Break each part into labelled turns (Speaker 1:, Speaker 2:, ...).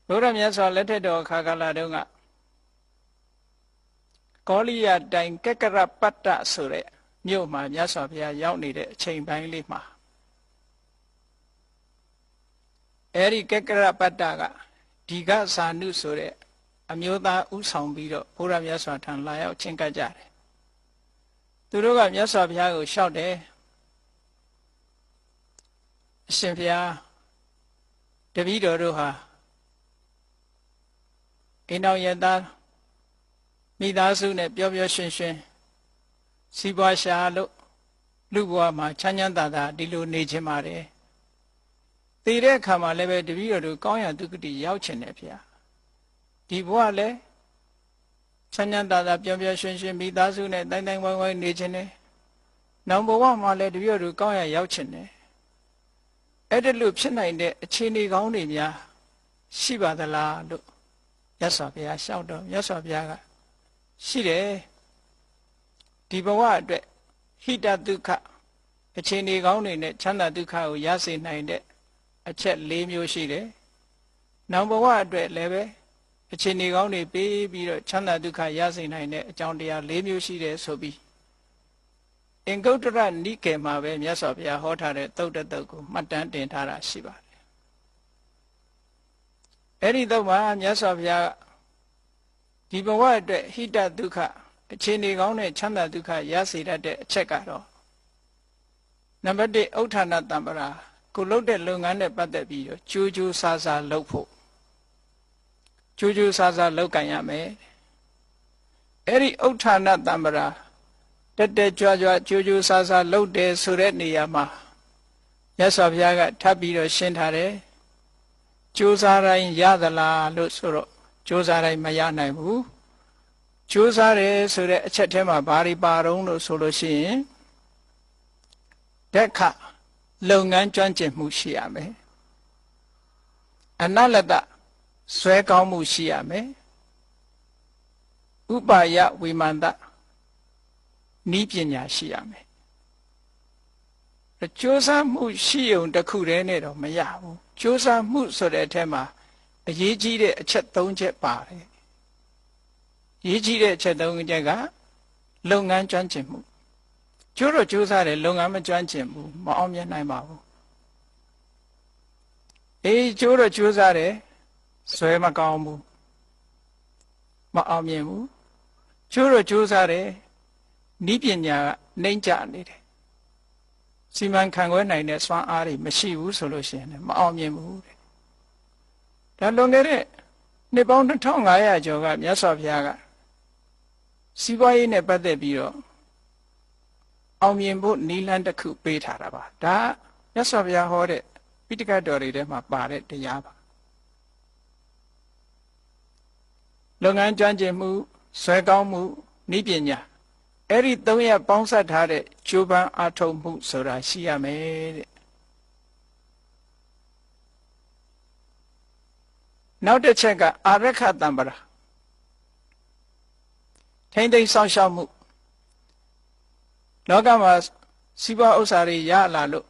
Speaker 1: ဘုရားမြတ်စွာလက်ထက်တော်ခါကာလတုန်းကကောလိယတိုင်ကက္ကရပတ္တဆိုတဲ့မြို့မှာမြတ်စွာဘုရားရောက်နေတဲ့အချိန်ပိုင်းလေးမှာအဲဒီကက္ကရပတ္တကဒီကဇာနုဆိုတဲ့အမျိုးသားဥဆောင်ပြီးတော့ဘုရားမြတ်စွာထံလာရောက်ချဉ်ကပ်ကြတယ်သူတို့ကမြတ်စွာဘုရားကိုလျှောက်တယ်အရှင်ဘုရားတပည့်တော်တို့ဟာအိမ်တော်ရသားမိသားစုနဲ့ပျော်ပျော်ရွှင်ရွှင်စီးပွားရှာလို့လူဘဝမှာချမ်းချမ်းသာသာဒီလိုနေခြင်းပါတယ်တည်တဲ့အခါမှာလည်းပဲတပည့်တော်တို့ကောင်းရာဒုက္ခတိရောက်ခြင်းနဲ့ဗျာဒီဘဝလည်းချမ်းချမ်းသာသာပျော်ပျော်ရွှင်ရွှင်မိသားစုနဲ့တိုင်းတိုင်းဝိုင်းဝိုင်းနေခြင်းနဲ့နောက်ဘဝမှာလည်းတပည့်တော်တို့ကောင်းရာရောက်ခြင်းနဲ့အဲ့ဒါလို့ဖြစ်နိုင်တဲ့အခြေအနေကောင်းတွေများရှိပါသလားလို့မြတ်စွာဘုရားလျှောက်တော့မြတ်စွာဘုရားကရှိတယ်ဒီဘဝအတွက်ဟိတဒုက္ခအခြေအနေကောင်းတွေနဲ့ချမ်းသာဒုက္ခကိုရစေနိုင်တဲ့အချက်၄မျိုးရှိတယ်နောက်ဘဝအတွက်လည်းပဲအခြေအနေကောင်းတွေပေးပြီးတော့ချမ်းသာဒုက္ခရစေနိုင်တဲ့အကြောင်းတရား၄မျိုးရှိတယ်ဆိုပြီးအင်္ဂုတ္တရနိကေမှာပဲမြတ်စွာဘုရားဟောထားတဲ့သုတ်တတုတ်ကိုမှတ်တမ်းတင်ထားတာရှိပါတယ်အဲ့ဒီတော့မှမြတ်စွာဘုရားဒီဘဝအတွက်ဟိတဒုက္ခအခြေအနေကောင်းတဲ့ချမ်းသာဒုက္ခရစေတတ်တဲ့အချက်ကတော့နံပါတ်1ဥဋ္ဌာဏတံပရာကိုလုပ်တဲ့လုပ်ငန်းနဲ့ပတ်သက်ပြီးတော့ကြိုးကြိုးစားစားလုပ်ဖို့ကြိုးကြိုးစားစားလုပ်ကြရမယ်အဲ့ဒီဥဋ္ဌာဏတံပရာတက်တက်ကြွကြွကြိုးကြိုးစားစားလုပ်တယ်ဆိုတဲ့နေရာမှာမြတ်စွာဘုရားကထပ်ပြီးတော့ရှင်းထားတယ်ကြိုးစားတိုင်းရသလားလို့ဆိုတော့ကြိုးစားတိုင်းမရနိုင်ဘူးကြိုးစားတယ်ဆိုတဲ့အချက်ထဲမှာဘာတွေပါတော့လို့ဆိုလို့ရှိရင်တက်ခလုပ်ငန်းကျွမ်းကျင်မှုရှိရမယ်အနလတဇွဲကောင်းမှုရှိရမယ်ဥပါယဝိမန္တဤပညာရှိရမယ်ကြိုးစားမှုရှိုံတစ်ခုတည်းနဲ့တော့မရဘူးကြိုးစားမှုဆိုတဲ့အထက်မှာအရေးကြီးတဲ့အချက်၃ချက်ပါတယ်ရေးကြီးတဲ့အချက်၃ချက်ကလုပ်ငန်းကျွမ်းကျင်မှုကျိုးတော့ကြိုးစားတယ်လုပ်ငန်းမကျွမ်းကျင်ဘူးမအောင်မြင်နိုင်ပါဘူးကျိုးတော့ကြိုးစားတယ်ဇွဲမကောင်းဘူးမအောင်မြင်ဘူးကျိုးတော့ကြိုးစားတယ်ဤပညာကနှိမ့်ကျနေတယ်စီမံခန့်ခွဲနိုင်တဲ့စွမ်းအားတွေမရှိဘူးဆိုလို့ရှိရင်လည်းမအောင်မြင်ဘူးတဲ့ဒါလွန်ခဲ့တဲ့နှစ်ပေါင်း2500ကျော်ကမြတ်စွာဘုရားကစီးပွားရေးနဲ့ပတ်သက်ပြီးတော့အောင်မြင်ဖို့နည်းလမ်းတစ်ခုပေးထားတာပါဒါမြတ်စွာဘုရားဟောတဲ့ပိဋကတ်တော်တွေထဲမှာပါတဲ့တရားပါလုပ်ငန်းကျွမ်းကျင်မှုဇွဲကောင်းမှုနည်းပညာအဲ့ဒီ၃ရပ်ပေါင်းစပ်ထားတဲ့ကြိုးပမ်းအားထုတ်မှုဆိုတာရှိရမယ်တဲ့နောက်တစ်ချက်ကအာရခတံပရာထိမ့်သိမ်းဆောင်ရှောက်မှုလောကမှာစီးပွားဥစ္စာတွေရလာလို့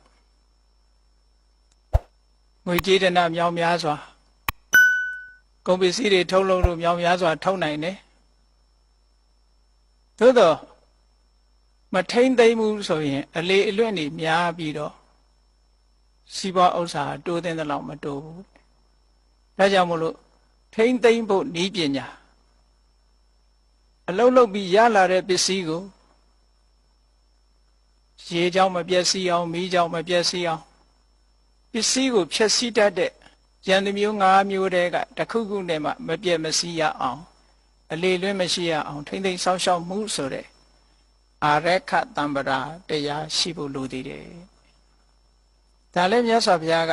Speaker 1: ငွေကြေးဒဏမြောင်များစွာကုန်ပစ္စည်းတွေထုတ်လုပ်လို့မြောင်များစွာထုတ်နိုင်တယ်သို့တော့မထိမ့်သိမ်းမှုဆိုရင်အလေအလွင့်တွေများပြီးတော့စီးပွားဥစ္စာတိုးတဲ့လောက်မတိုးဘူးဒါကြောင့်မို့လို့ထိမ့်သိမ်းဖို့နည်းပညာအလုံးလုံးပြီးရလာတဲ့ပစ္စည်းကိုရေကြောင့်မပျက်စီးအောင်မီးကြောင့်မပျက်စီးအောင်ပစ္စည်းကိုဖျက်ဆီးတတ်တဲ့ဉာဏ်မျိုး၅မျိုးတည်းကတစ်ခုခုနဲ့မှမပြတ်မစီးရအောင်အလေလွင့်မရှိရအောင်ထိမ့်သိမ်းဆောက်ရှောက်မှုဆိုတဲ့အာရခတံပရာတရားရှိဖို့လိုသေးတယ်ဒါလည်းမြတ်စွာဘုရားက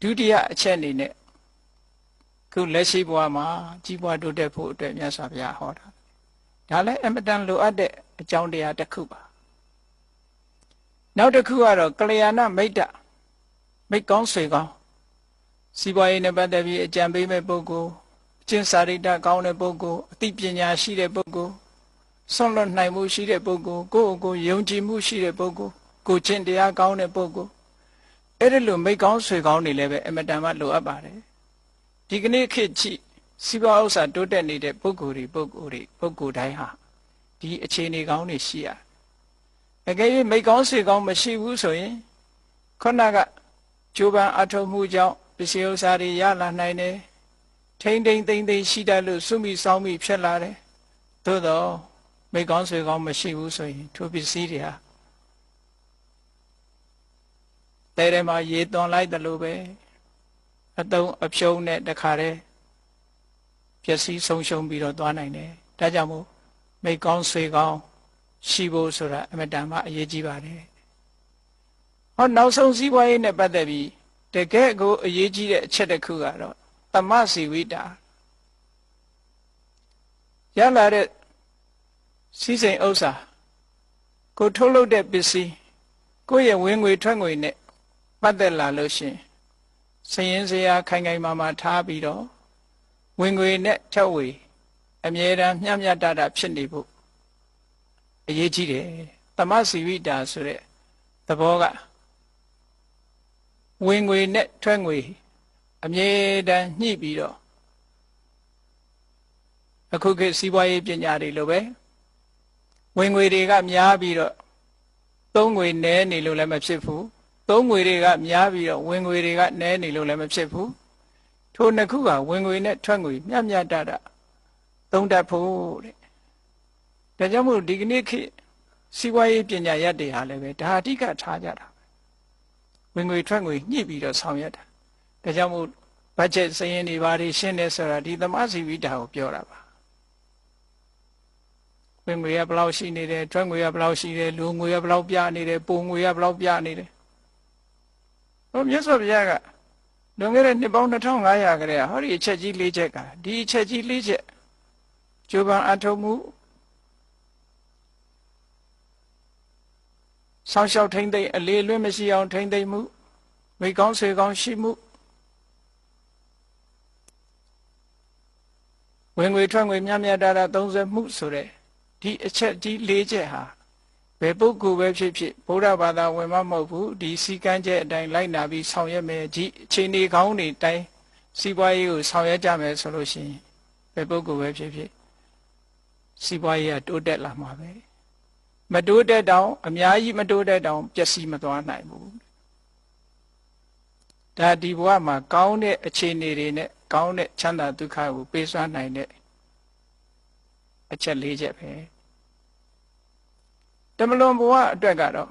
Speaker 1: ဒုတိယအချက်အနေနဲ့ခုလက်ရှိဘဝမှာကြီးပွားတိုးတက်ဖို့အတွက်မြတ်စွာဘုရားဟောတာဒါလည်းအမတန်လိုအပ်တဲ့အကြောင်းတရားတစ်ခုပါနောက်တစ်ခုကတော့ကလျာဏမိတ်တမိတ်ကောင်းဆွေကောင်းစီးပွားရေးနဲ့ပတ်သက်ပြီးအကြံပေးမဲ့ပုဂ္ဂိုလ်အကျင့်စာရိတ္တကောင်းတဲ့ပုဂ္ဂိုလ်အသိပညာရှိတဲ့ပုဂ္ဂိုလ်ဆွန့်လွတ်နိုင်မှုရှိတဲ့ပုဂ္ဂိုလ်ကိုယ့်ကိုယ်ယုံကြည်မှုရှိတဲ့ပုဂ္ဂိုလ်ကိုကျင့်တရားကောင်းတဲ့ပုဂ္ဂိုလ်အဲ့ဒီလိုမိတ်ကောင်းဆွေကောင်းတွေလည်းပဲအမတန်မှလိုအပ်ပါတယ် ဒီကနေ့ခေတ်ကြည့်စီးပွားဥစ္စာတိုးတက်နေတဲ့ပုဂ္ဂိုလ်တိုင်းဟာဒီအခြေအနေကောင်းတွေရှိရအကယ်၍မိကောင်းစေကောင်းမရှိဘူးဆိုရင်ခုနကကြိုးပမ်းအထောက်မှုကြောင့်ပစ္စည်းဥစ္စာတွေရလာနိုင်တယ်ထိမ့်သိမ့်သိမ့်သိမ့်ရှိတတ်လို့စွမိဆောင်မိဖြစ်လာတယ်သို့တော့မိကောင်းစေကောင်းမရှိဘူးဆိုရင်ထိုပစ္စည်းတွေဟာတဲထဲမှာရေသွန်လိုက်တယ်လို့ပဲအတုံးအဖြုံးနဲ့တခါတည်းပျက်စီးဆုံးရှုံးပြီးတော့သွားနိုင်တယ်ဒါကြောင့်မို့မိကောင်းစေကောင်းရှိဖို့ဆိုတာအမတန်မှအရေးကြီးပါတယ်ဟောနောက်ဆုံးစည်းဝါးရေးနဲ့ပတ်သက်ပြီးတကယ်ကိုအရေးကြီးတဲ့အချက်တစ်ခုကတော့သမစီဝိတာရလာတဲ့စီးစိမ်ဥစ္စာကိုထုတ်လုပ်တဲ့ပစ္စည်းကိုယ့်ရဲ့ဝင်ငွေထွက်ငွေနဲ့ပတ်သက်လာလို့ရှင်စည်ရင်စရာခိုင်ခိုင်မာမာထားပြီးတော့ဝင်ငွေနဲ့ထက်ဝေအမြဲတမ်းမျှမျှတတဖြစ်နေဖို့အရေးကြီးတယ်သမစီဝိတာဆိုတဲ့သဘောကဝင်ငွေနဲ့ထွက်ငွေအမြဲတမ်းညှိပြီးတော့အခုခေတ်စီးပွားရေးပညာတွေလိုပဲဝင်ငွေတွေကများပြီးတော့သုံးငွေနည်းနေလို့လည်းမဖြစ်ဘူးသုံးငွေတွေကများပြီးတော့ဝင်ငွေတွေကနည်းနေလို့လည်းမဖြစ်ဘူးထိုနှစ်ခုကဝင်ငွေနဲ့ထွက်ငွေမျှမျှတတသုံးတတ်ဖို့တဲ့ဒါကြောင့်မို့ဒီကနေ့ခေတ်စီးပွားရေးပညာရပ်တွေဟာလည်းပဲဒါအဓိကထားကြတာဝင်ငွေထွက်ငွေညှိပြီးတော့ဆောင်ရွက်တာဒါကြောင့်မို့ဘတ်ဂျက်စာရင်းတွေဘာတွေရှင်းနေဆိုတာဒီသမစီဝိတာကိုပြောတာပါဝင်ငွေကဘယ်လောက်ရှိနေတယ်ထွက်ငွေကဘယ်လောက်ရှိတယ်လူငွေကဘယ်လောက်ပြနေတယ်ပုံငွေကဘယ်လောက်ပြနေတယ်ဟောမြတ်စွာဘုရားကလွန်ခဲ့တဲ့နှစ်ပေါင်း2500ခရဲဟောဒီအချက်ကြီး၄ချက်ကဒီအချက်ကြီး၄ချက်ကျိုးပန်းအထုံမှုဆောင်းလျှောက်ထိမ့်သိမ့်အလေးလွတ်မရှိအောင်ထိမ့်သိမ့်မှုမိကောင်းဆွေကောင်းရှိမှုဝင်ငွေထွက်ငွေမျှမျှတတသုံးစွဲမှုဆိုတဲ့ဒီအချက်ဒီ၄ချက်ဟာဘယ်ပုဂ္ဂိုလ်ပဲဖြစ်ဖြစ်ဗုဒ္ဓဘာသာဝင်မမဟုတ်ဘူးဒီစီကံချက်အတိုင်းလိုက်နာပြီးဆောင်ရွက်မယ်ဒီအခြေအနေကောင်းတွေတိုင်းစီးပွားရေးကိုဆောင်ရွက်ကြမယ်ဆိုလို့ရှိရင်ဘယ်ပုဂ္ဂိုလ်ပဲဖြစ်ဖြစ်စီးပွားရေးကတိုးတက်လာမှာပဲမတိုးတက်တောင်အများကြီးမတိုးတက်တောင်ပျက်စီးမသွားနိုင်ဘူးဒါဒီဘဝမှာကောင်းတဲ့အခြေအနေတွေနဲ့ကောင်းတဲ့ချမ်းသာဒုက္ခကိုပေးစွမ်းနိုင်တဲ့အချက်၄ချက်ပဲတမလွန်ဘဝအတွက်ကတော့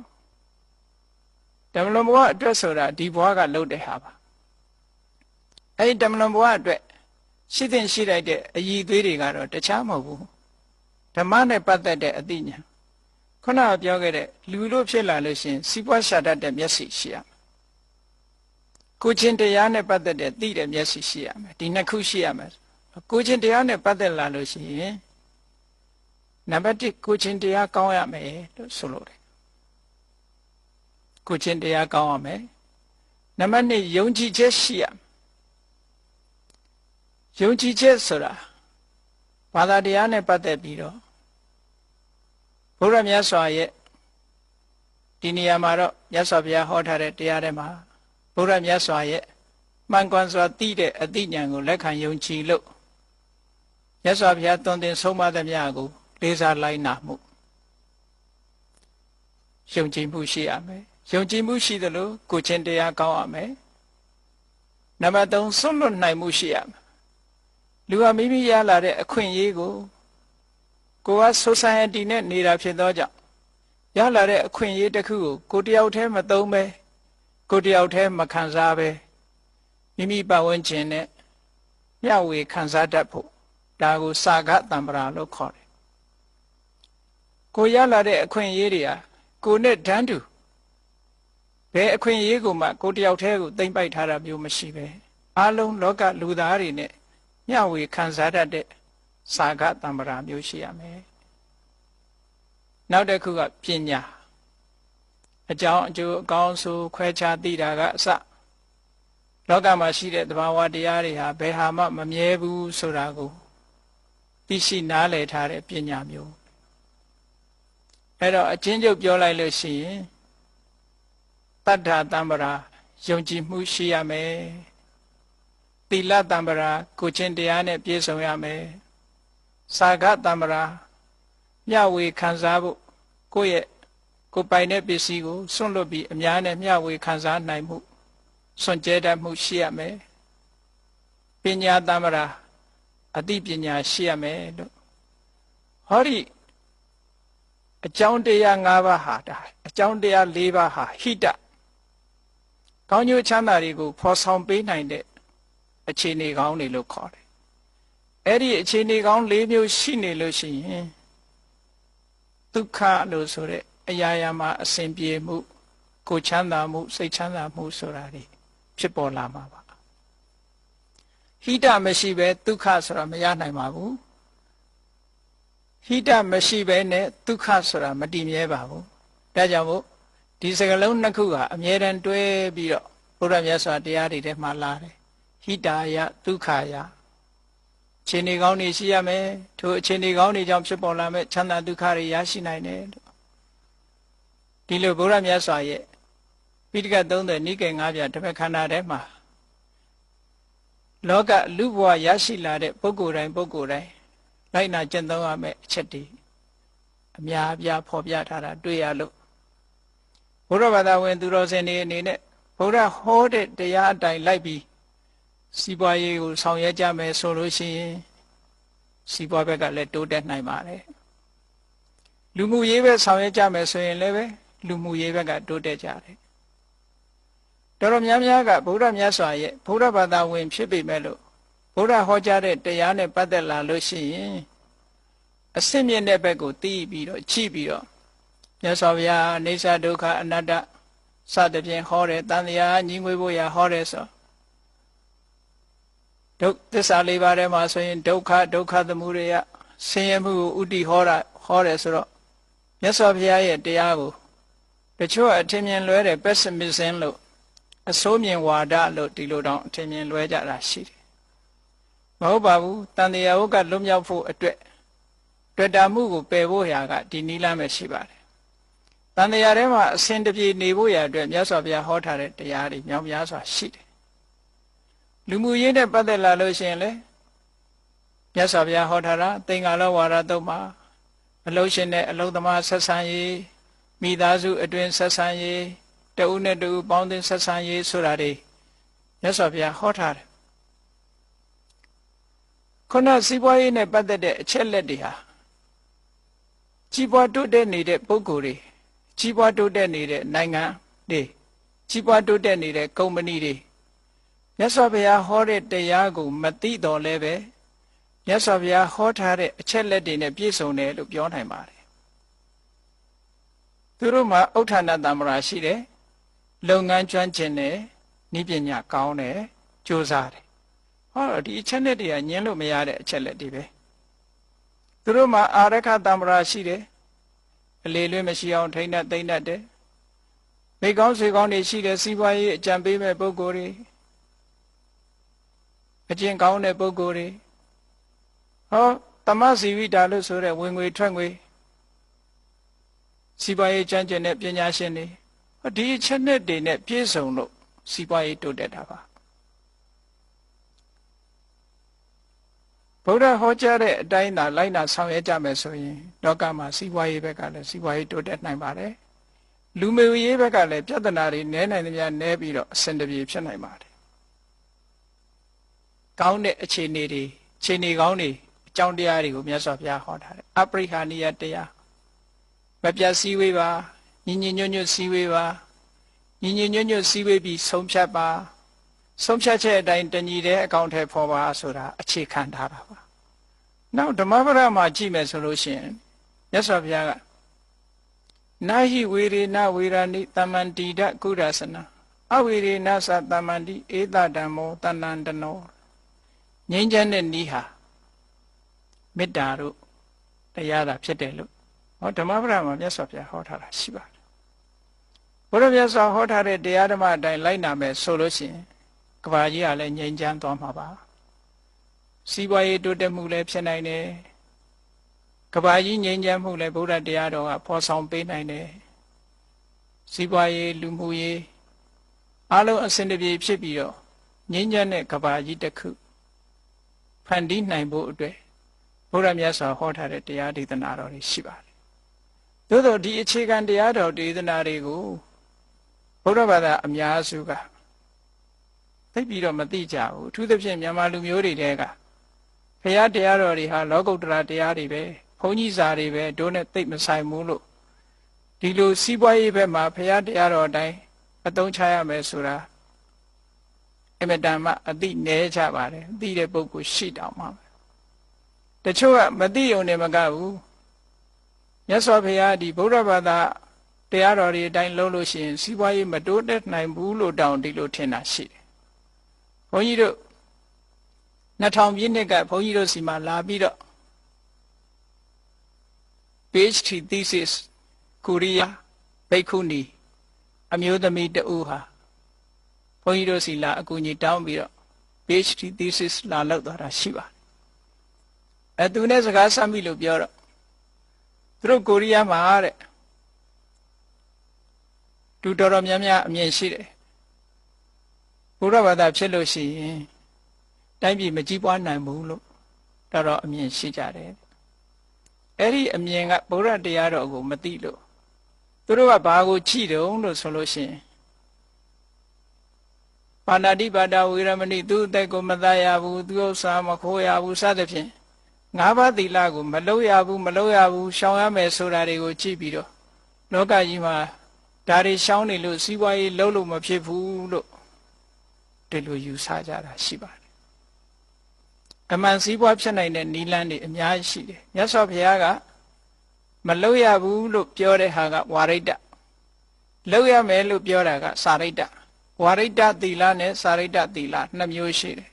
Speaker 1: တမလွန်ဘဝအတွက်ဆိုတာဒီဘဝကလုပ်တဲ့ဟာပါအဲဒီတမလွန်ဘဝအတွက်ရှိတဲ့ရှိလိုက်တဲ့အည်သွေးတွေကတော့တခြားမဟုတ်ဘူးဓမ္မနဲ့ပတ်သက်တဲ့အသိဉာဏ်ခုနကပြောခဲ့တဲ့လူလို့ဖြစ်လာလို့ရှိရင်စီးပွားရှာတတ်တဲ့မျက်စိရှိရမယ်ကိုချင်းတရားနဲ့ပတ်သက်တဲ့သိတဲ့မျက်စိရှိရမယ်ဒီနှစ်ခုရှိရမယ်ကိုချင်းတရားနဲ့ပတ်သက်လာလို့ရှိရင်နံပါတ်1ကိုချင်းတရားကောင်းရမယ်လို့ဆိုလိုတယ်ကိုချင်းတရားကောင်းရမယ်နံပါတ်2ယုံကြည်ချက်ရှိရမယ်ယုံကြည်ချက်ဆိုတာဘာသာတရားနဲ့ပတ်သက်ပြီးတော့ဘုရားမြတ်စွာရဲ့ဒီနေရာမှာတော့မြတ်စွာဘုရားဟောထားတဲ့တရားထဲမှာဘုရားမြတ်စွာရဲ့မှန်ကန်စွာသိတဲ့အသိဉာဏ်ကိုလက်ခံယုံကြည်လို့မြတ်စွာဘုရားသွန်သင်ဆုံးမသမျှကိုလေးစားလိုက်နာမှုယုံကြည်မှုရှိရမယ်ယုံကြည်မှုရှိသလိုကိုယ်ချင်းတရားကောင်းရမယ်နံပါတ်3ဆွလွတ်နိုင်မှုရှိရမယ်လူဟာမိမိရလာတဲ့အခွင့်အရေးကိုကိုယ်က society နဲ့နေတာဖြစ်သောကြောင့်ရလာတဲ့အခွင့်အရေးတစ်ခုကိုတယောက်တည်းမသုံးပဲကိုတယောက်တည်းမခံစားပဲမိမိပတ်ဝန်းကျင်နဲ့မျှဝေခံစားတတ်ဖို့ဒါကိုစာဂတံပရာလို့ခေါ်တယ်ကိုရလာတဲ့အခွင့်အရေးတွေဟာကိုနဲ့တန်းတူဘယ်အခွင့်အရေးကိုမှကိုတယောက်တည်းကိုသိမ့်ပိုက်ထားတာမျိုးမရှိပဲအားလုံးလောကလူသားတွေနဲ့မျှဝေခံစားတတ်တဲ့စာဂတံပရာမျိုးရှိရမယ်နောက်တစ်ခုကပညာအကြောင်းအကျိုးအကောင်းဆိုခွဲခြားသိတာကအစလောကမှာရှိတဲ့သဘာဝတရားတွေဟာဘယ်ဟာမှမမြဲဘူးဆိုတာကိုသိရှိနားလည်ထားတဲ့ပညာမျိုးအဲ့တော့အချင်းချုပ်ပြောလိုက်လို့ရှိရင်တတ္ထတံပရာယုံကြည်မှုရှိရမယ်သ သီလတမ္ပရာကိုချင်းတရားနဲ့ပြည့်စုံရမယ်စာဂတမ္ပရာမျှဝေခံစားဖို့ကိုယ့်ရဲ့ကိုယ်ပိုင်တဲ့ပစ္စည်းကိုစွန့်လွတ်ပြီးအများနဲ့မျှဝေခံစားနိုင်မှုစွန့်ကြဲတတ်မှုရှိရမယ်ပညာတမ္ပရာအသိပညာရှိရမယ်လို့ဟောဒီအကြောင်းတရား၅ပါးဟာဒါအကြောင်းတရား၄ပါးဟာဟိတကောင်းကျိုးချမ်းသာတွေကိုဖော်ဆောင်ပေးနိုင်တဲ့အခြေအနေကောင်းတွေလို့ခေါ်တယ်အဲ့ဒီအခြေအနေကောင်း၄မျိုးရှိနေလို့ရှိရင်ဒုက္ခလို့ဆိုတဲ့အရာရာမှာအစဉ်ပြေမှုကိုချမ်းသာမှုစိတ်ချမ်းသာမှုဆိုတာတွေဖြစ်ပေါ်လာမှာပါဟိတမရှိဘဲဒုက္ခဆိုတာမရနိုင်ပါဘူးဟိတမရှိဘဲနဲ့ဒုက္ခဆိုတာမတည်မြဲပါဘူးဒါကြောင့်မို့ဒီစကားလုံးနှစ်ခုဟာအမြဲတမ်းတွဲပြီးတော့ဘုရားမြတ်စွာတရားတွေထဲမှာလာတယ်ဟိတာယဒုက္ခယအခြေအနေကောင်းတွေရှိရမယ်ထိုအခြေအနေကောင်းတွေကြောင့်ဖြစ်ပေါ်လာမဲ့ချမ်းသာဒုက္ခတွေရရှိနိုင်တယ်ဒီလိုဘုရားမြတ်စွာရဲ့ပိဋကတ်30နိကေ9ပြတပတ်ခန္ဓာထဲမှာလောကလူဘဝရရှိလာတဲ့ပုဂ္ဂိုလ်တိုင်းလိုက်နာကျင့်သုံးရမယ့်အချက်တွေအများအပြားဖော်ပြထားတာတွေ့ရလို့ဘုရားဘာသာဝင်သူတော်စင်တွေအနေနဲ့ဘုရားဟောတဲ့တရားအတိုင်းလိုက်ပြီးစီးပွားရေးကိုဆောင်ရွက်ကြမယ်ဆိုလို့ရှိရင်စီးပွားဘက်ကလည်းတိုးတက်နိုင်ပါတယ်လူမှုရေးပဲဆောင်ရွက်ကြမယ်ဆိုရင်လည်းပဲလူမှုရေးဘက်ကတိုးတက်ကြတယ်တော်တော်များများကဗုဒ္ဓမြတ်စွာရဲ့ဗုဒ္ဓဘာသာဝင်ဖြစ်ပေမဲ့လို့ဗုဒ္ဓဟောကြားတဲ့တရားနဲ့ပတ်သက်လာလို့ရှိရင်အစင့်မြင့်တဲ့ဘက်ကိုသိပြီးတော့ကြည့်ပြီးတော့မြတ်စွာဘုရားအိဋ္ဌဒုက္ခအနတ္တစသဖြင့်ဟောတယ်တန်တရားညီငွေဖို့ရဟောတယ်ဆိုဒုက္ခသစ္စာ၄ပါးထဲမှာဆိုရင်ဒုက္ခသမုဒယဆင်းရဲမှုကိုဥတည်ဟောတယ်ဆိုတော့မြတ်စွာဘုရားရဲ့တရားကိုတချို့အထင်မြင်လွဲတဲ့ pessimism လို့အဆိုးမြင်ဝါဒလို့ဒီလိုတောင်အထင်မြင်လွဲကြတာရှိတယ်မဟုတ်ပါဘူးတန်တရားဝကလွတ်မြောက်ဖို့အတွက်တွေ့တာမှုကိုပယ်ဖို့ရာကဒီနည်းလမ်းပဲရှိပါတယ်တန်တရားထဲမှာအစဉ်တပြေနေဖို့ရာအတွက်မြတ်စွာဘုရားဟောထားတဲ့တရားတွေမြောက်များစွာရှိတယ်လူမှုရေးနဲ့ပတ်သက်လာလို့ရှိရင်လေမြတ်စွာဘုရားဟောထားတာသင်္ကာလဝါဒတုတ်မှာအလုံးရှင်နဲ့အလုံးသမားဆက်ဆံရေးမိသားစုအတွင်းဆက်ဆံရေးတဦးနဲ့တဦးပေါင်းသင်းဆက်ဆံရေးဆိုတာတွေမြတ်စွာဘုရားဟောထားတယ်ခုနစီးပွားရေးနဲ့ပတ်သက်တဲ့အချက်လက်တွေဟာကြီးပွားတိုးတက်နေတဲ့ပုဂ္ဂိုလ်တွေကြီးပွားတိုးတက်နေတဲ့နိုင်ငံတွေကြီးပွားတိုးတက်နေတဲ့ကုမ္ပဏီတွေမြတ်စွာဘုရားဟောတဲ့တရားကိုမသိတော်လဲပဲမြတ်စွာဘုရားဟောထားတဲ့အချက်လက်တွေနဲ့ပြည့်စုံတယ်လို့ပြောနိုင်ပါတယ်သူတို့မှာဥဋ္ဌာဏတမ္ပရာရှိတယ်လုပ်ငန်းကျွမ်းကျင်တယ်နည်းပညာကောင်းတယ်ကြိုးစားတယ်ဟောဒီအချက်လက်တွေကညင်းလို့မရတဲ့အချက်လက်တွေပဲသူတို့မှာအာရခတမ္ပရာရှိတယ်အလေလွဲမရှိအောင်ထိန်းတတ်သိမ့်တတ်တယ်မိကောင်းဆွေကောင်းတွေရှိတယ်စီးပွားရေးအကြံပေးမဲ့ပုဂ္ဂိုလ်တွေအကျင့်ကောင်းတဲ့ပုဂ္ဂိုလ်တွေဟောတမစီဝိတာလို့ဆိုတဲ့ဝင်ငွေထွက်ငွေစီးပွားရေးကျွမ်းကျင်တဲ့ပညာရှင်တွေဟောဒီအချက်နဲ့တွေနဲ့ပြည့်စုံလို့စီးပွားရေးတိုးတက်တာပါဗုဒ္ဓဟောကြားတဲ့အတိုင်းသာလိုက်နာဆောင်ရွက်ကြမယ်ဆိုရင်လောကမှာစီးပွားရေးဘက်ကလည်းစီးပွားရေးတိုးတက်နိုင်ပါတယ်လူမျိုးရေးဘက်ကလည်းပြဿနာတွေနည်းနိုင်သမျှနည်းပြီးတော့အဆင်တပြေဖြစ်နိုင်ပါတယ်ကောင်းတဲ့အခြေအနေတွေအခြေအနေကောင်းတွေအကြောင်းတရားတွေကိုမြတ်စွာဘုရားဟောထားတယ်အပရိဟာနိယတရားမပြတ်စည်းဝေးပါညီညီညွတ်ညွတ်စည်းဝေးပါညီညီညွတ်ညွတ်စည်းဝေးပြီးဆုံးဖြတ်ပါဆုံးဖြတ်ချက်အတိုင်းတညီတဲ့အကောင့်ထဲပေါ်ပါဆိုတာအခြေခံထားတာပါနောက်ဓမ္မပဒမှာကြည့်မယ်ဆိုလို့ရှိရင်မြတ်စွာဘုရားကနာဟိဝေရေနဝေရဏိတမ္မန္တိဒကုရသနာအဝေရေနသတမ္မန္တိဧတဓမ္မောတဏ္ဏတနောငြိမ်းချမ်းတဲ့ဤဟာမေတ္တာတို့တရားသာဖြစ်တယ်လို့ဟောဓမ္မပဒမှာမြတ်စွာဘုရားဟောထားတာရှိပါတယ်ဘုရားမြတ်စွာဟောထားတဲ့တရားဓမ္မအတိုင်းလိုက်နာမယ်ဆိုလို့ရှိရင်ကဘာကြီးကလည်းငြိမ်းချမ်းသွားမှာပါစီးပွားရေးတိုးတက်မှုလည်းဖြစ်နိုင်တယ်ကဘာကြီးငြိမ်းချမ်းမှုလည်းဗုဒ္ဓတရားတော်ကဖော်ဆောင်ပေးနိုင်တယ်စီးပွားရေးလူမှုရေးအလုံးအစင်တပြေဖြစ်ပြီးတော့ ငြိမ်းချမ်းတဲ့ကဘာကြီးတစ်ခုဖန်တီးနိုင်ဖို့အတွက်ဘုရားမြတ်စွာဟောထားတဲ့တရားဒေသနာတော်တွေရှိပါတယ်။သို့သောဒီအခြေခံတရားတော်ဒေသနာတွေကိုဘုရားဘာသာအများစုကသိပြီးတော့မသိကြဘူး။အထူးသဖြင့်မြန်မာလူမျိုးတွေတဲကဘုရားတရားတော်တွေဟာလောကုတ္တရာတရားတွေပဲဘုန်းကြီးစာတွေပဲတို့နဲ့သိမဆိုင်ဘူးလို့ဒီလိုစီးပွားရေးဘက်မှာဘုရားတရားတော်အတိုင်းအသုံးချရမယ်ဆိုတာအမတန်မှအသိနည်းကြပါတယ်။သိတဲ့ပုဂ္ဂိုလ်ရှိတောင်မှတချို့ကမသိုံနဲ့မကဘူးမြတ်စွာဘုရားဒီဗုဒ္ဓဘာသာတရားတော်တွေအတိုင်းလုပ်လို့ရှိရင်စီးပွားရေးမတိုးတက်နိုင်ဘူးလို့တောင်ဒီလိုထင်တာရှိတယ်။ဘုန်းကြီးတို့2000ပြည့်နှစ်ကဘုန်းကြီးတို့စီမှာလာပြီးတော့ PhD thesis ကိုရီးယားဘိက္ခုနီအမျိုးသမီးတဦးဟာဘုန်းကြီးတို့စီလာအကူအညီတောင်းပြီးတော့ PhD thesis လာလုပ်သွားတာရှိပါတယ်။သူနဲ့စကားဆက်မိလို့ပြောတော့သူတို့ကိုရီးယားမှာတဲ့သူတော်တော်များများအမြင်ရှိတယ်။ဘုရားဘာသာဖြစ်လို့ရှိရင်တိုင်းပြည်မကြီးပွားနိုင်ဘူးလို့တော်တော်အမြင်ရှိကြတယ်။အဲ့ဒီအမြင်ကဘုရားတရားတော်ကိုမသိလို့သူတို့ကဘာကိုကြည့်တုံးလို့ဆိုလို့ရှိရင်ပါဏာတိပါဒဝေရမဏိသူအသက်ကိုမသားရဘူးသူဥစ္စာမခိုးရဘူးစသဖြင့်၅ပါးသီလကိုမလုပ်ရဘူးရှောင်ရမယ်ဆိုတာတွေကိုကြည့်ပြီးတော့လောကကြီးမှာဒါတွေရှောင်နေလို့စီးပွားရေးလုပ်လို့မဖြစ်ဘူးလို့ဒီလိုယူဆကြတာရှိပါတယ်အမှန်စီးပွားဖြစ်နိုင်တဲ့နိလန်းတွေအများကြီးရှိတယ်မြတ်စွာဘုရားကမလုပ်ရဘူးလို့ပြောတဲ့ဟာကဝါရိတ္တလုပ်ရမယ်လို့ပြောတာကစာရိတ္တဝါရိတ္တသီလနဲ့စာရိတ္တသီလနှစ်မျိုးရှိတယ်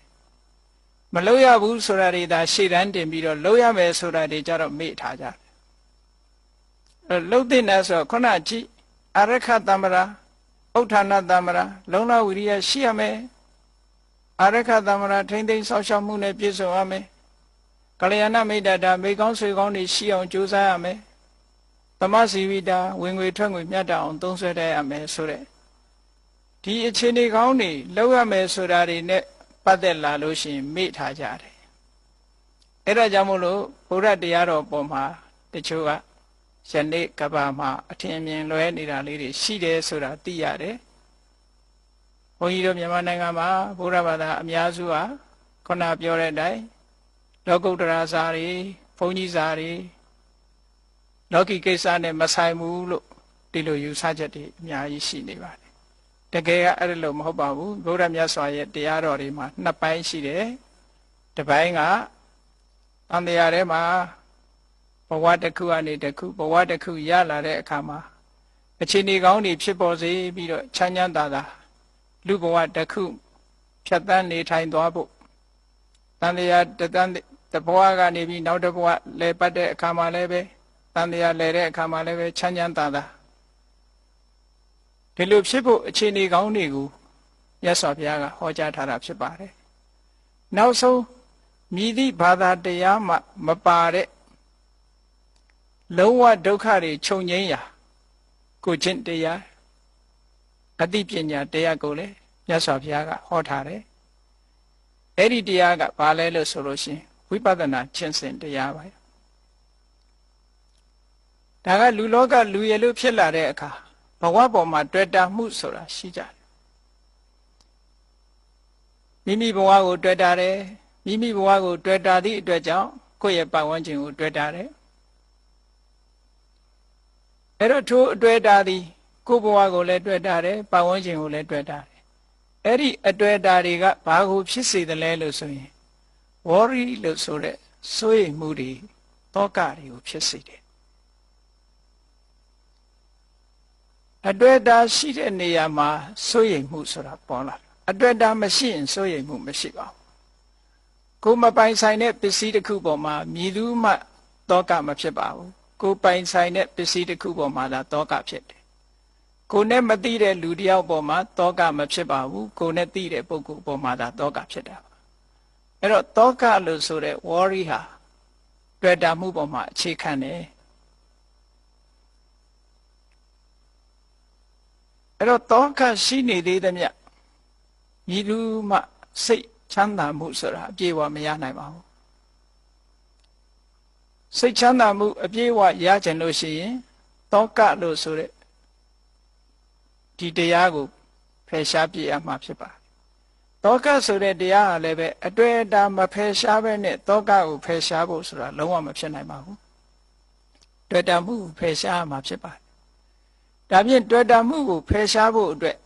Speaker 1: မလုပ်ရဘူးဆိုတာတွေဒါရှေ့တန်းတင်ပြီးတော့လုပ်ရမယ်ဆိုတာတွေကြတော့မေ့ထားကြတယ်လှုပ်တဲ့နဲ့ဆိုခုနကြည့်အရခတမ္မရာဥဋ္ဌာဏတမ္မရာလုံလဝိရိယရှိရမယ်အရခတမ္မရာထိမ့်သိမ်းဆောက်ရှောက်မှုနဲ့ပြည့်စုံရမယ်ကလျာဏမိတ်တာမိကောင်းဆွေကောင်းတွေရှိအောင်ကြိုးစားရမယ်သမစီဝိတာဝင်ငွေထွက်ငွေမြတ်တာအောင်သုံးဆွဲတတ်ရမယ်ဆိုတဲ့ဒီအခြေအနေကောင်းတွေလောက်ရမယ်ဆိုတာတွေနဲ့ပတ်သက်လာလို့ရှိရင်မေ့ထားကြတယ်အဲ့ဒါကြောင့်မို့လို့ဘုရားတရားတော်ပေါ်မှာတချို့ကယနေ့ကဘာမှာအထင်အမြင်လွဲနေတာလေးတွေရှိတယ်ဆိုတာသိရတယ်ဘုန်းကြီးတို့မြန်မာနိုင်ငံမှာဘုရားဘာသာအများစုဟာခုနပြောတဲ့အတိုင်းလောကုတ္တရာစာတွေဘုန်းကြီးစာတွေလောကီကိစ္စနဲ့မဆိုင်ဘူးလို့ဒီလိုယူဆချက်တွေအများကြီးရှိနေပါတယ်တကယ်ကအဲ့လိုမဟုတ်ပါဘူးဘုရားမြတ်စွာရဲ့တရားတော်တွေမှာနှစ်ပိုင်းရှိတယ်တစ်ပိုင်းကတန်တရားထဲမှာဘဝတစ်ခုကနေတစ်ခုဘဝတစ်ခုရလာတဲ့အခါမှာအခြေအနေကောင်းတွေဖြစ်ပေါ်စေပြီးတော့ချမ်းချမ်းသာသာလူဘဝတစ်ခုဖြတ်သန်းနေထိုင်သွားဖို့တန်တရားတဘဝကနေပြီးနောက်တစ်ဘဝလဲပတ်တဲ့အခါမှာလည်းပဲတန်တရားလဲတဲ့အခါမှာလည်းပဲချမ်းချမ်းသာသာဒီလိုဖြစ်ဖို့အခြေအနေကောင်းတွေကိုမြတ်စွာဘုရားကဟောကြားထားတာဖြစ်ပါတယ်နောက်ဆုံးမြည်သည့်ဘာသာတရားမှမပါတဲ့လုံးဝဒုက္ခတွေချုပ်ငြိမ်းရာကိုချင်းတရားအသိပညာတရားကိုလည်းမြတ်စွာဘုရားကဟောထားတယ်အဲ့ဒီတရားကဘာလဲလို့ဆိုလို့ရှိရင်ဝိပဿနာကျင့်စဉ်တရားပါဒါကလူလောကလူရည်လို့ဖြစ်လာတဲ့အခါဘဝပေါ်မှာတွေ့တာမှုဆိုတာရှိကြတယ်မိမိဘဝကိုတွေ့တာတယ်မိမိဘဝကိုတွေ့တာသည့်အတွက်ကြောင့်ကိုယ့်ရဲ့ပတ်ဝန်းကျင်ကိုတွေ့တာတယ်အဲ့တော့ထိုအတွေ့တာသည်ကိုယ့်ဘဝကိုလည်းတွေ့တာတယ်ပတ်ဝန်းကျင်ကိုလည်းတွေ့တာတယ်အဲ့ဒီအတွေ့တာတွေကဘာကိုဖြစ်စေတယ်လဲလို့ဆိုရင်ဝေါရီလို့ဆိုတဲ့စိုးရိမ်မှုတွေတောကတွေကိုဖြစ်စေတယ်အတွေ့အတာရှိတဲ့နေရာမှာစိုးရိမ်မှုဆိုတာပေါ်လာအတွေ့အတာမရှိရင်စိုးရိမ်မှုမရှိပါဘူးကိုမပိုင်ဆိုင်တဲ့ပစ္စည်းတစ်ခုပေါ်မှာမြည်သူမှတောကမဖြစ်ပါဘူးကိုပိုင်ဆိုင်တဲ့ပစ္စည်းတစ်ခုပေါ်မှာသာတောကဖြစ်တယ်ကိုနဲ့မသိတဲ့လူတစ်ယောက်ပေါ်မှာတောကမဖြစ်ပါဘူးကိုနဲ့သိတဲ့ပုဂ္ဂိုလ်ပေါ်မှာသာတောကဖြစ်တာပါအဲ့တော့တောကလို့ဆိုတဲ့ worry ဟာတွေ့တာမှုပေါ်မှာအခြေခံတယ်အဲ့တော့တောကရှိနေသေးသမျှမြည်သူမှ စိတ်ချမ်းသာမှုဆိုတာအပြည့်အဝမရနိုင်ပါဘူးစိတ်ချမ်းသာမှုအပြည့်အဝရချင်လို့ရှိရင်တောကလို့ဆိုတဲ့ဒီတရားကိုဖယ်ရှားပြရမှာဖြစ်ပါတယ်တောကဆိုတဲ့တရားဟာလည်းပဲအတွေ့အတာမဖယ်ရှားပဲနဲ့တောကကိုဖယ်ရှားဖို့ဆိုတာလုံးဝမဖြစ်နိုင်ပါဘူးတွေ့တာမှုကိုဖယ်ရှားမှာဖြစ်ပါတယ်ဒါဖြင့်တွေ့တာမှုကိုဖယ်ရှားဖို့အတွက်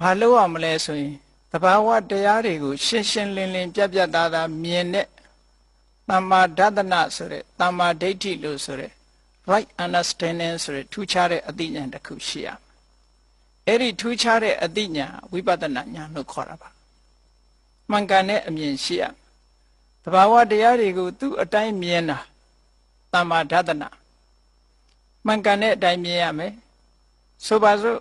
Speaker 1: ဘာလုပ်ရမလဲဆိုရင်သဘာဝတရားတွေကိုရှင်းရှင်းလင်းလင်းပြတ်ပြတ်သားသားမြင်တဲ့သမ္မာဒသနဆိုတဲ့သမ္မာဒိဋ္ဌိလို့ဆိုတဲ့ right understanding ဆိုတဲ့ထူးခြားတဲ့အသိဉာဏ်တစ်ခုရှိရမယ်အဲ့ဒီထူးခြားတဲ့အသိဉာဏ်ဝိပဿနာဉာဏ်လို့ခေါ်တာပါမှန်ကန်တဲ့အမြင်ရှိရသဘာဝတရားတွေကိုသူ့အတိုင်းမြင်တာသမ္မာဒသနမှန်ကန်တဲ့အတိုင်းမြင်ရမယ်ဆိုပါစို့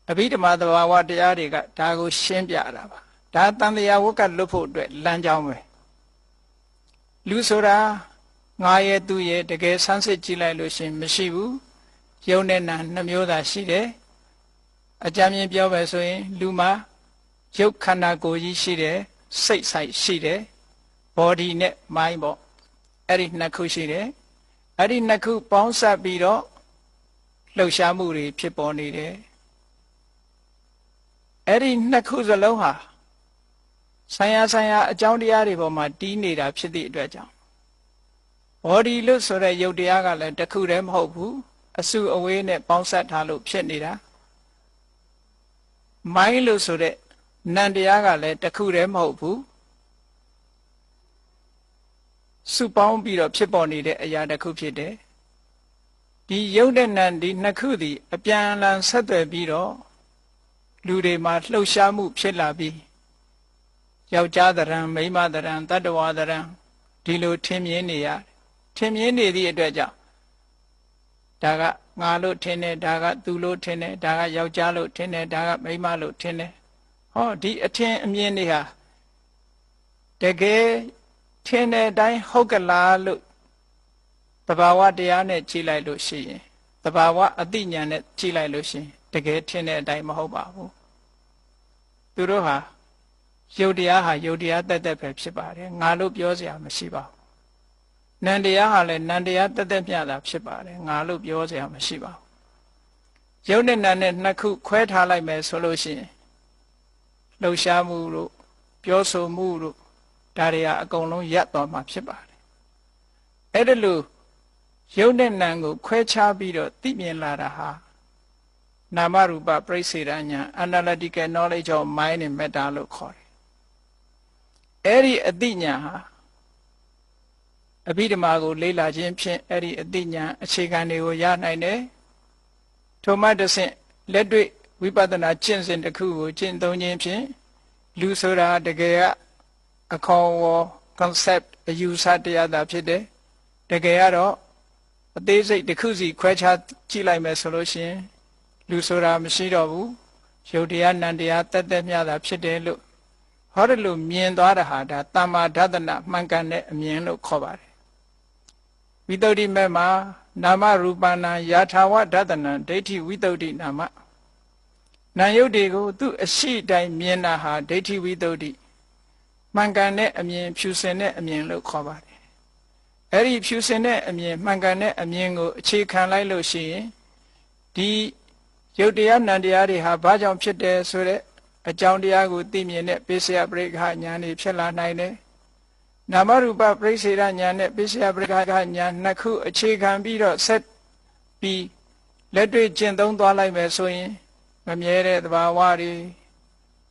Speaker 1: အဘိဓမ္မာသဘာဝတရားတွေကဒါကိုရှင်းပြတာပါဒါတန်တရားဝကလွတ်ဖို့အတွက်လမ်းကြောင်းပဲလူဆိုတာငါရဲ့သူရဲ့တကယ်ဆန်းစစ်ကြည့်လိုက်လို့ရှင်မရှိဘူးယုံနဲ့နာနှမျိုးသာရှိတယ်အကြမ်းမြင်ပြောပဲဆိုရင်လူမှာရုပ်ခန္ဓာကိုယ်ကြီးရှိတယ်စိတ်ဆိုင်ရှိတယ် body နဲ့ mind ပေါ့အဲ့ဒီနှစ်ခုရှိတယ်အဲ့ဒီနှစ်ခုပေါင်းစပ်ပြီးတော့လှုပ်ရှားမှုတွေဖြစ်ပေါ်နေတယ်အဲ့ဒီနှစ်ခုစလုံးဟာဆိုင်ရာအကြောင်းတရားတွေပေါ်မှာတီးနေတာဖြစ်သည့်အတွက်ကြောင့် body လို့ဆိုတဲ့ရုပ်တရားကလည်းတစ်ခုတည်းမဟုတ်ဘူးအစုအဝေးနဲ့ပေါင်းစပ်ထားလို့ဖြစ်နေတာ mind လို့ဆိုတဲ့နံတရားကလည်းတစ်ခုတည်းမဟုတ်ဘူးစုပေါင်းပြီးတော့ဖြစ်ပေါ်နေတဲ့အရာတစ်ခုဖြစ်တယ်ဒီရုပ်နဲ့နံဒီနှစ်ခုသည်အပြန်အလှန်ဆက်သွယ်ပြီးတော့လူတွေမှာလှုပ်ရှားမှုဖြစ်လာပြီးယောက်ျားသဏ္ဍာန်မိန်းမသဏ္ဍာန်တတ္တဝါသဏ္ဍာန်ဒီလိုထင်မြင်နေရထင်မြင်နေသည့်အတွက်ကြောင့်ဒါကငါလို့ထင်တယ်ဒါကသူလို့ထင်တယ်ဒါကယောက်ျားလို့ထင်တယ်ဒါကမိန်းမလို့ထင်တယ်ဟောဒီအထင်အမြင်တွေဟာတကယ်ထင်တဲ့အတိုင်းဟုတ်ကလားလို့သဘာဝတရားနဲ့ကြည့်လိုက်လို့ရှိရင်သဘာဝအသိဉာဏ်နဲ့ကြည့်လိုက်လို့ရှိရင်တကယ်ထင်တဲ့အတိုင်းမဟုတ်ပါဘူးသူတို့ဟာယုတ်တရားဟာယုတ်တရားတက်တက်ပဲဖြစ်ပါတယ်ငါလို့ပြောစရာမရှိပါဘူးနန္တရားဟာလည်းနန္တရားတက်တက်မျှတာဖြစ်ပါတယ်ငါလို့ပြောစရာမရှိပါဘူးယုတ်နဲ့နံနဲ့နှစ်ခုခွဲထားလိုက်မယ်ဆိုလို့ရှိရင်လှုပ်ရှားမှုတို့ပြောဆိုမှုတို့ဒါတွေဟာအကုန်လုံးရပ်သွားမှာဖြစ်ပါတယ်အဲ့ဒါလို့ယုတ်နဲ့နံကိုခွဲခြားပြီးတော့သိမြင်လာတာဟာနာမရူပပရိစ္ဆေဒဉာဏ် analytical knowledge of mind and matter လို့ခေါ်တယ်အဲ့ဒီအသိဉာဏ်ဟာအဘိဓမ္မာကိုလေ့လာခြင်းဖြင့်အဲ့ဒီအသိဉာဏ်အခြေခံတွေကိုရနိုင်တယ်ထိုမှတစ်ဆင့်လက်တွေ့ဝိပဿနာကျင့်စဉ်တစ်ခုကိုကျင့်သုံးခြင်းဖြင့်လူဆိုတာတကယ်ကအခေါ်အဝေါ် concept အယူဆတရားသာဖြစ်တယ်တကယ်ကတော့အသေးစိတ်တစ်ခုစီခွဲခြားကြည့်လိုက်မယ်ဆိုလို့ရှိရင်လူဆိုတာမရှိတော့ဘူးယုတ်တရားနံတရားတက်တက်မျှတာဖြစ်တယ်လို့ဟောတယ်လို့မြင်သွားတာဟာဒါသမ္မာဒသနမှန်ကန်တဲ့အမြင်လို့ခေါ်ပါတယ်ဝိတ္တုဒ္ဓိမဲ့မှာနာမရူပနာယာထာဝဒသနံဒိဋ္ဌိဝိတ္တုဒ္ဓိနာမနာယုတ်တွေကိုသူ့အရှိတိုင်းမြင်တာဟာဒိဋ္ဌိဝိတ္တုဒ္ဓိမှန်ကန်တဲ့အမြင်ဖြူစင်တဲ့အမြင်လို့ခေါ်ပါတယ်အဲ့ဒီဖြူစင်တဲ့အမြင်မှန်ကန်တဲ့အမြင်ကိုအခြေခံလိုက်လို့ရှိရင်ဒီယုတ်တရားနံတရားတွေဟာဘာကြောင့်ဖြစ်တယ်ဆိုတဲ့အကြောင်းတရားကိုသိမြင်တဲ့ပိစယပရိက္ခဉာဏ်တွေဖြစ်လာနိုင်တယ်နာမရူပပရိစ္ဆေဒဉာဏ်နဲ့ပိစယပရိက္ခဉာဏ်နှစ်ခုအခြေခံပြီးတော့ဆက်ပြီးလက်တွေ့ကျင့်သုံးသွားလိုက်မယ်ဆိုရင်မမြဲတဲ့သဘာဝတွေ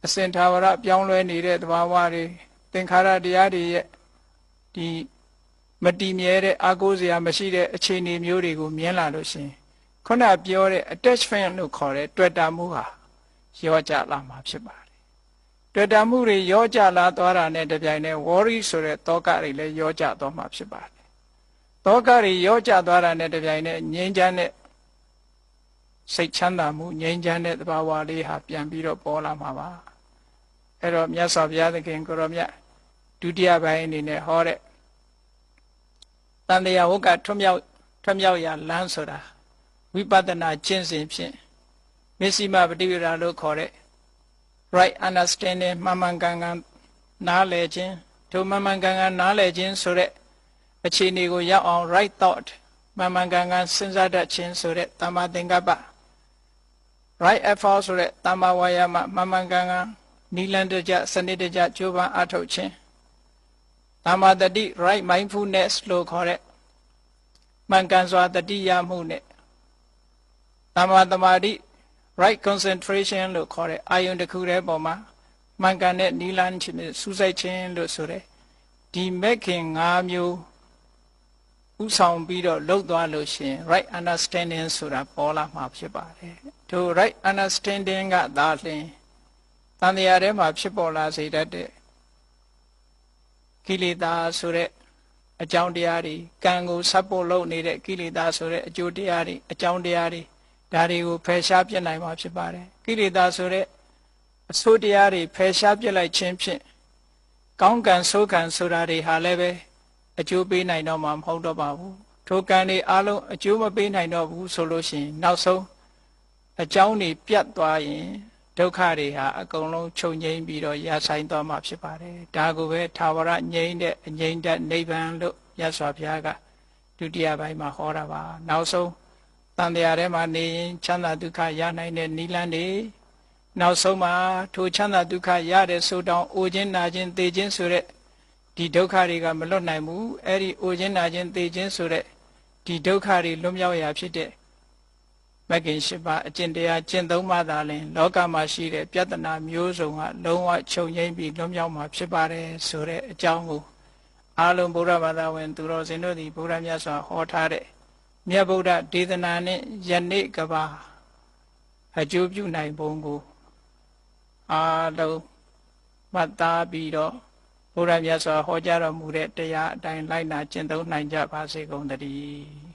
Speaker 1: အစဉ်သာဝရပြောင်းလဲနေတဲ့သဘာဝတွေသင်္ခါရတရားတွေရဲ့ဒီမတည်မြဲတဲ့အာကိုးစရာမရှိတဲ့အခြေအနေမျိုးတွေကိုမြင်လာလို့ရှိရင်ခုနပြောတဲ့ attachment လို့ခေါ်တဲ့တွေ့တာမှုဟာရောကြလာမှာဖြစ်ပါတယ်တွေ့တာမှုတွေရောကြလာသွားတာနဲ့တပြိုင်တည်း worry ဆိုတဲ့တောကတွေလည်းရောကြသွားမှာဖြစ်ပါတယ်တောကတွေရောကြသွားတာနဲ့တပြိုင်တည်းငြိမ်းချမ်းတဲ့စိတ်ချမ်းသာမှုငြိမ်းချမ်းတဲ့သဘာဝလေးဟာပြန်ပြီးတော့ပေါ်လာမှာပါအဲ့တော့မြတ်စွာဘုရားသခင်ကိုရောမြတ်ဒုတိယပိုင်းအနေနဲ့ဟောတဲ့တန်တရားဝကထွမြောက်ရာလမ်းဆိုတာဝိပဿနာကျင့်စဉ်ဖြင့်မစ္စည်းမပฏิပဒါလို့ခေါ်တဲ့ right understanding မှန်မှန်ကန်ကန်နားလည်ခြင်းထိုမှန်မှန်ကန်ကန်နားလည်ခြင်းဆိုတဲ့အခြေအနေကိုရောက်အောင် right thought မှန်မှန်ကန်ကန်စဉ်းစားတတ်ခြင်းဆိုတဲ့တမ္မာသင်္ကပ္ပ right effort ဆိုတဲ့တမ္မာဝါယာမမှန်မှန်ကန်ကန်နိလန္ဒကြစနစ်တကျကြိုးပမ်းအားထုတ်ခြင်းတမ္မာတတိ right mindfulness လို့ခေါ်တဲ့မှန်ကန်စွာတတိယမှုနဲ့တမ္မာသမာဓိ right concentration လို့ခေါ်တဲ့အာယုန်တစ်ခုတည်းပေါ်မှာမှန်ကန်တဲ့နိလန်းခြင်းစူးစိုက်ခြင်းလို့ဆိုတဲ့ဒီမဲ့ခင်၅မျိုးဥဆောင်ပြီးတော့လှုပ်သွားလို့ရှိရင် right understanding ဆိုတာပေါ်လာမှာဖြစ်ပါတယ်။ထို right understanding ကသာလျှင်တန်တရားထဲမှာဖြစ်ပေါ်လာစေတတ်တဲ့ကိလေသာဆိုတဲ့အကြောင်းတရားတွေကံကိုဆက်ဖို့လုပ်နေတဲ့ကိလေသာဆိုတဲ့အကျိုးတရားတွေအကြောင်းတရားတွေဒါတွေကိုဖယ်ရှားပြစ်နိုင်မှာဖြစ်ပါတယ်ကိလေသာဆိုတဲ့အဆိုးတရားတွေဖယ်ရှားပြစ်လိုက်ခြင်းဖြင့်ကောင်းကံဆိုးကံဆိုတာတွေဟာလည်းပဲအကျိုးပေးနိုင်တော့မှာမဟုတ်တော့ပါဘူးထိုကံတွေအလုံးအကျိုးမပေးနိုင်တော့ဘူးဆိုလို့ရှိရင်နောက်ဆုံးအကြောင်းတွေပြတ်သွားရင်ဒုက္ခတွေဟာအကုန်လုံးချုပ်ငြိမ်းပြီးတော့ရဆိုင်သွားမှာဖြစ်ပါတယ်ဒါကိုပဲသာဝရငြိမ်းတဲ့အငြိမ်းတဲ့နိဗ္ဗာန်လို့မြတ်စွာဘုရားကဒုတိယပိုင်းမှာဟောတာပါနောက်ဆုံးတန်တရားထဲမှာနေရင်ချမ်းသာဒုက္ခရနိုင်တဲ့နိလန်းတွေနောက်ဆုံးမှာထိုချမ်းသာဒုက္ခရတဲ့ဆိုတောင်အိုခြင်းနာခြင်းသေခြင်းဆိုတဲ့ဒီဒုက္ခတွေကမလွတ်နိုင်ဘူးအဲ့ဒီအိုခြင်းနာခြင်းသေခြင်းဆိုတဲ့ဒီဒုက္ခတွေလွတ်မြောက်ရာဖြစ်တဲ့မဂ္ဂင်၈ပါးအကျင့်တရားကျင့်သုံးမှသာလျှင်လောကမှာရှိတဲ့ပြဿနာမျိုးစုံကလုံးဝချုပ်ငြိမ်းပြီးလွတ်မြောက်မှာဖြစ်ပါတယ်ဆိုတဲ့အကြောင်းကိုအားလုံးဗုဒ္ဓဘာသာဝင်သူတော်စင်တို့သည်ဗုဒ္ဓမြတ်စွာဟောထားတဲ့မြတ်ဗုဒ္ဓဒေသနာနှင့်ယနေ့ကဘာအကျိုးပြုနိုင်ပုံကိုအားလုံးမှတ်သားပြီးတော့ဗုဒ္ဓမြတ်စွာဟောကြားတော်မူတဲ့တရားအတိုင်းလိုက်နာကျင့်သုံးနိုင်ကြပါစေကုန်သတည်း